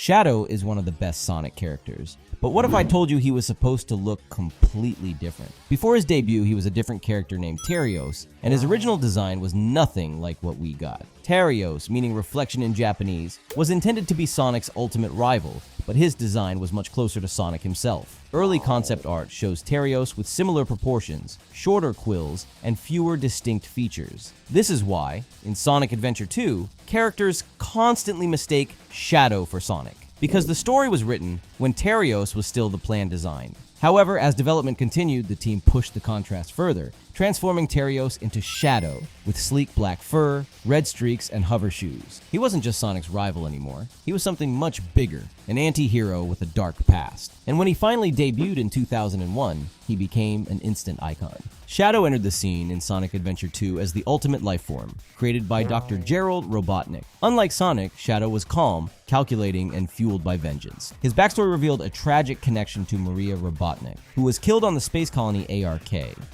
Shadow is one of the best Sonic characters. But what if I told you he was supposed to look completely different? Before his debut, he was a different character named Terios, and his original design was nothing like what we got. Terios, meaning reflection in Japanese, was intended to be Sonic's ultimate rival, but his design was much closer to Sonic himself. Early concept art shows Terios with similar proportions, shorter quills, and fewer distinct features. This is why, in Sonic Adventure 2, characters constantly mistake Shadow for Sonic, because the story was written when Terios was still the planned design. However, as development continued, the team pushed the contrast further, transforming Terios into Shadow, with sleek black fur, red streaks, and hover shoes. He wasn't just Sonic's rival anymore. He was something much bigger, an anti-hero with a dark past. And when he finally debuted in 2001, he became an instant icon. Shadow entered the scene in Sonic Adventure 2 as the ultimate life form, created by Dr. Gerald Robotnik. Unlike Sonic, Shadow was calm, calculating, and fueled by vengeance. His backstory revealed a tragic connection to Maria Robotnik, who was killed on the space colony ARK.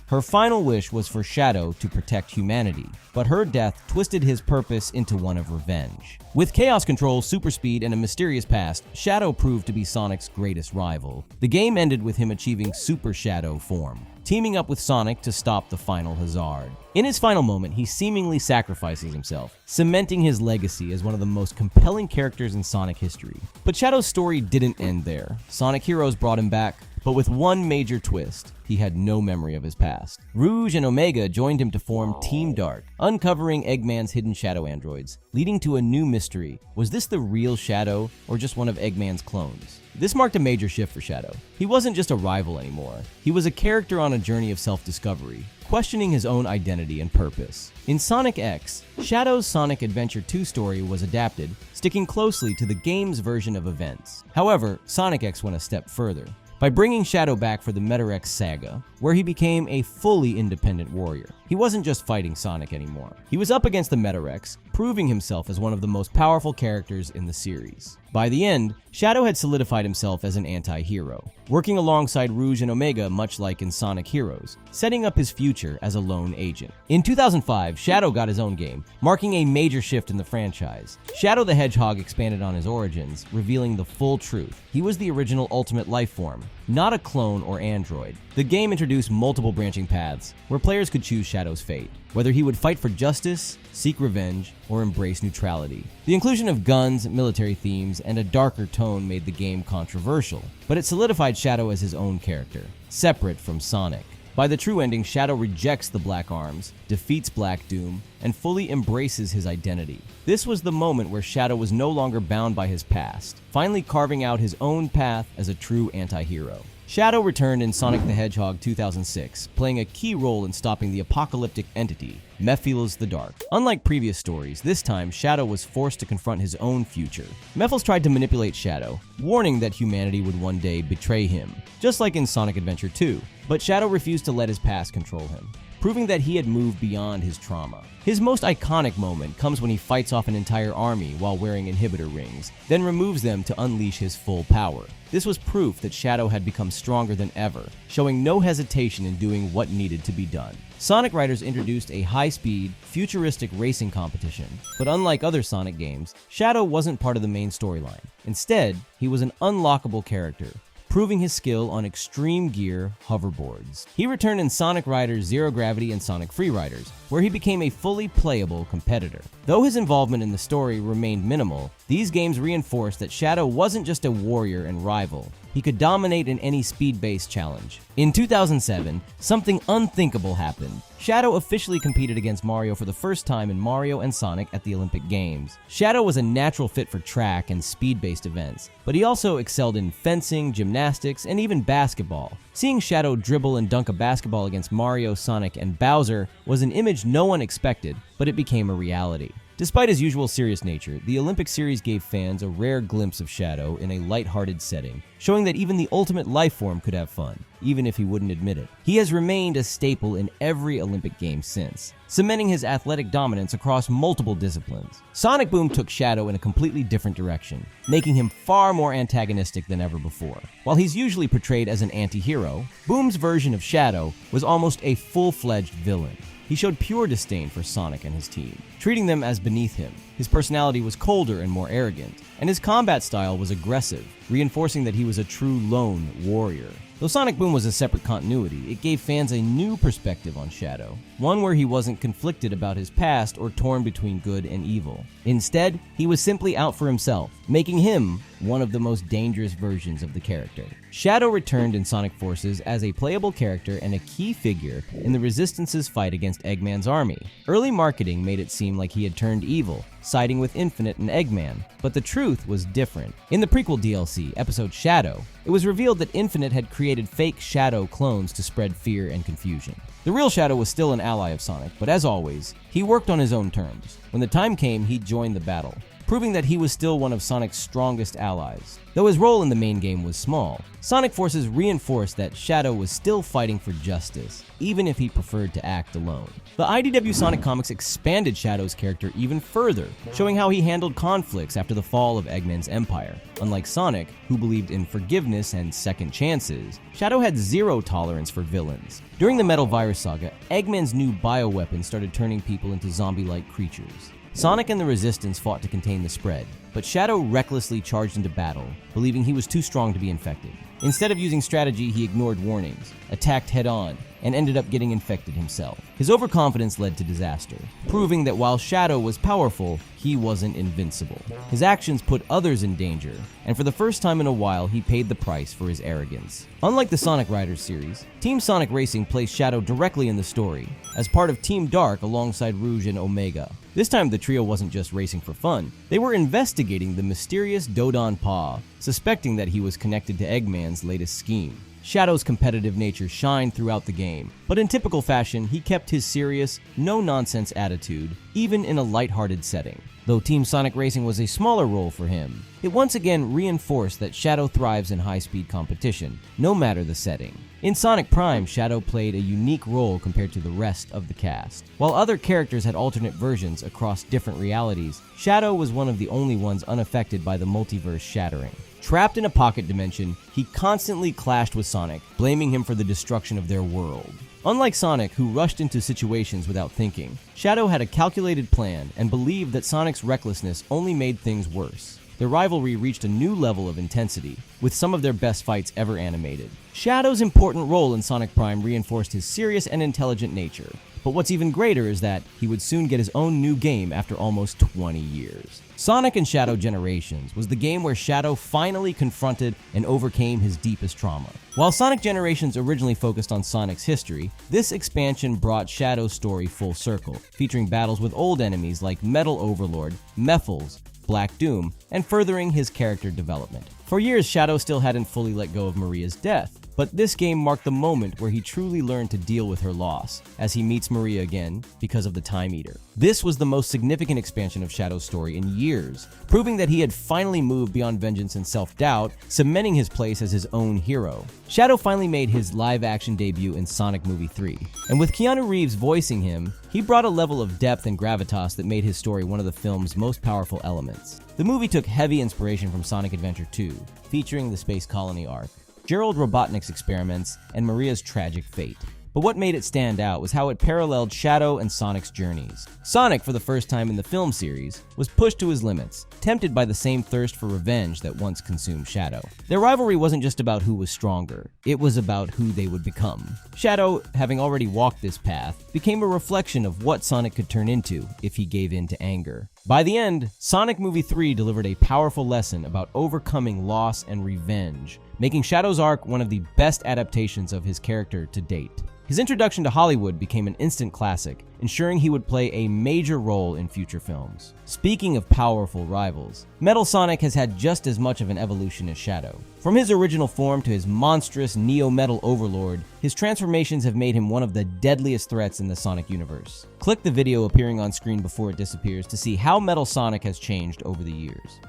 Her final wish was for Shadow to protect humanity, but her death twisted his purpose into one of revenge. With chaos control, super speed, and a mysterious past, Shadow proved to be Sonic's greatest rival. The game ended with him achieving Super Shadow form, teaming up with Sonic to stop the final Hazard. In his final moment, he seemingly sacrifices himself, cementing his legacy as one of the most compelling characters in Sonic history. But Shadow's story didn't end there. Sonic Heroes brought him back, but with one major twist. He had no memory of his past. Rouge and Omega joined him to form Team Dark, uncovering Eggman's hidden Shadow androids, leading to a new mystery. Was this the real Shadow, or just one of Eggman's clones? This marked a major shift for Shadow. He wasn't just a rival anymore. He was a character on a journey of self-discovery, questioning his own identity and purpose. In Sonic X, Shadow's Sonic Adventure 2 story was adapted, sticking closely to the game's version of events. However, Sonic X went a step further, by bringing Shadow back for the Metarex saga, where he became a fully independent warrior. He wasn't just fighting Sonic anymore. He was up against the Metarex, proving himself as one of the most powerful characters in the series. By the end, Shadow had solidified himself as an anti-hero, working alongside Rouge and Omega much like in Sonic Heroes, setting up his future as a lone agent. In 2005, Shadow got his own game, marking a major shift in the franchise. Shadow the Hedgehog expanded on his origins, revealing the full truth. He was the original ultimate life form, not a clone or android. The game introduced multiple branching paths, where players could choose Shadow's fate, whether he would fight for justice, seek revenge, or embrace neutrality. The inclusion of guns, military themes, and a darker tone made the game controversial, but it solidified Shadow as his own character, separate from Sonic. By the true ending, Shadow rejects the Black Arms, defeats Black Doom, and fully embraces his identity. This was the moment where Shadow was no longer bound by his past, finally carving out his own path as a true anti-hero. Shadow returned in Sonic the Hedgehog 2006, playing a key role in stopping the apocalyptic entity, Mephiles the Dark. Unlike previous stories, this time Shadow was forced to confront his own future. Mephiles tried to manipulate Shadow, warning that humanity would one day betray him, just like in Sonic Adventure 2. But Shadow refused to let his past control him, proving that he had moved beyond his trauma. His most iconic moment comes when he fights off an entire army while wearing inhibitor rings, then removes them to unleash his full power. This was proof that Shadow had become stronger than ever, showing no hesitation in doing what needed to be done. Sonic writers introduced a high-speed, futuristic racing competition, but unlike other Sonic games, Shadow wasn't part of the main storyline. Instead, he was an unlockable character, proving his skill on extreme gear hoverboards. He returned in Sonic Riders Zero Gravity and Sonic Free Riders, where he became a fully playable competitor. Though his involvement in the story remained minimal, these games reinforced that Shadow wasn't just a warrior and rival. He could dominate in any speed-based challenge. In 2007, something unthinkable happened. Shadow officially competed against Mario for the first time in Mario and Sonic at the Olympic Games. Shadow was a natural fit for track and speed-based events, but he also excelled in fencing, gymnastics, and even basketball. Seeing Shadow dribble and dunk a basketball against Mario, Sonic, and Bowser was an image no one expected, but it became a reality. Despite his usual serious nature, the Olympic series gave fans a rare glimpse of Shadow in a lighthearted setting, showing that even the ultimate life form could have fun, even if he wouldn't admit it. He has remained a staple in every Olympic game since, cementing his athletic dominance across multiple disciplines. Sonic Boom took Shadow in a completely different direction, making him far more antagonistic than ever before. While he's usually portrayed as an anti-hero, Boom's version of Shadow was almost a full-fledged villain. he showed pure disdain for Sonic and his team, treating them as beneath him. His personality was colder and more arrogant, and his combat style was aggressive, reinforcing that he was a true lone warrior. Though Sonic Boom was a separate continuity, it gave fans a new perspective on Shadow, one where he wasn't conflicted about his past or torn between good and evil. Instead, he was simply out for himself, making him one of the most dangerous versions of the character. Shadow returned in Sonic Forces as a playable character and a key figure in the Resistance's fight against Eggman's army. Early marketing made it seem like he had turned evil, siding with Infinite and Eggman, but the truth was different. In the prequel DLC, episode Shadow, it was revealed that Infinite had created fake Shadow clones to spread fear and confusion. The real Shadow was still an ally of Sonic, but as always, he worked on his own terms. When the time came, he joined the battle, proving that he was still one of Sonic's strongest allies. Though his role in the main game was small, Sonic Forces reinforced that Shadow was still fighting for justice, even if he preferred to act alone. The IDW Sonic comics expanded Shadow's character even further, showing how he handled conflicts after the fall of Eggman's empire. Unlike Sonic, who believed in forgiveness and second chances, Shadow had zero tolerance for villains. During the Metal Virus saga, Eggman's new bioweapon started turning people into zombie-like creatures. Sonic and the Resistance fought to contain the spread, but Shadow recklessly charged into battle, believing he was too strong to be infected. Instead of using strategy, he ignored warnings, attacked head-on, and ended up getting infected himself. His overconfidence led to disaster, proving that while Shadow was powerful, he wasn't invincible. His actions put others in danger, and for the first time in a while, he paid the price for his arrogance. Unlike the Sonic Riders series, Team Sonic Racing placed Shadow directly in the story, as part of Team Dark alongside Rouge and Omega. This time, the trio wasn't just racing for fun. They were investigating the mysterious Dodon Paw, suspecting that he was connected to Eggman's latest scheme. Shadow's competitive nature shined throughout the game, but in typical fashion, he kept his serious, no-nonsense attitude, even in a lighthearted setting. Though Team Sonic Racing was a smaller role for him, it once again reinforced that Shadow thrives in high-speed competition, no matter the setting. In Sonic Prime, Shadow played a unique role compared to the rest of the cast. While other characters had alternate versions across different realities, Shadow was one of the only ones unaffected by the multiverse shattering. Trapped in a pocket dimension, he constantly clashed with Sonic, blaming him for the destruction of their world. Unlike Sonic, who rushed into situations without thinking, Shadow had a calculated plan and believed that Sonic's recklessness only made things worse. Their rivalry reached a new level of intensity, with some of their best fights ever animated. Shadow's important role in Sonic Prime reinforced his serious and intelligent nature, but what's even greater is that he would soon get his own new game after almost 20 years. Sonic and Shadow Generations was the game where Shadow finally confronted and overcame his deepest trauma. While Sonic Generations originally focused on Sonic's history, this expansion brought Shadow's story full circle, featuring battles with old enemies like Metal Overlord, Mephiles, Black Doom, and furthering his character development. For years, Shadow still hadn't fully let go of Maria's death, but this game marked the moment where he truly learned to deal with her loss, as he meets Maria again because of the Time Eater. This was the most significant expansion of Shadow's story in years, proving that he had finally moved beyond vengeance and self-doubt, cementing his place as his own hero. Shadow finally made his live-action debut in Sonic Movie 3, and with Keanu Reeves voicing him, he brought a level of depth and gravitas that made his story one of the film's most powerful elements. The movie took heavy inspiration from Sonic Adventure 2, featuring the Space Colony arc, Gerald Robotnik's experiments, and Maria's tragic fate. But what made it stand out was how it paralleled Shadow and Sonic's journeys. Sonic, for the first time in the film series, was pushed to his limits, tempted by the same thirst for revenge that once consumed Shadow. Their rivalry wasn't just about who was stronger, it was about who they would become. Shadow, having already walked this path, became a reflection of what Sonic could turn into if he gave in to anger. By the end, Sonic Movie 3 delivered a powerful lesson about overcoming loss and revenge, making Shadow's arc one of the best adaptations of his character to date. His introduction to Hollywood became an instant classic, ensuring he would play a major role in future films. Speaking of powerful rivals, Metal Sonic has had just as much of an evolution as Shadow. From his original form to his monstrous Neo-Metal Overlord, his transformations have made him one of the deadliest threats in the Sonic universe. Click the video appearing on screen before it disappears to see how Metal Sonic has changed over the years.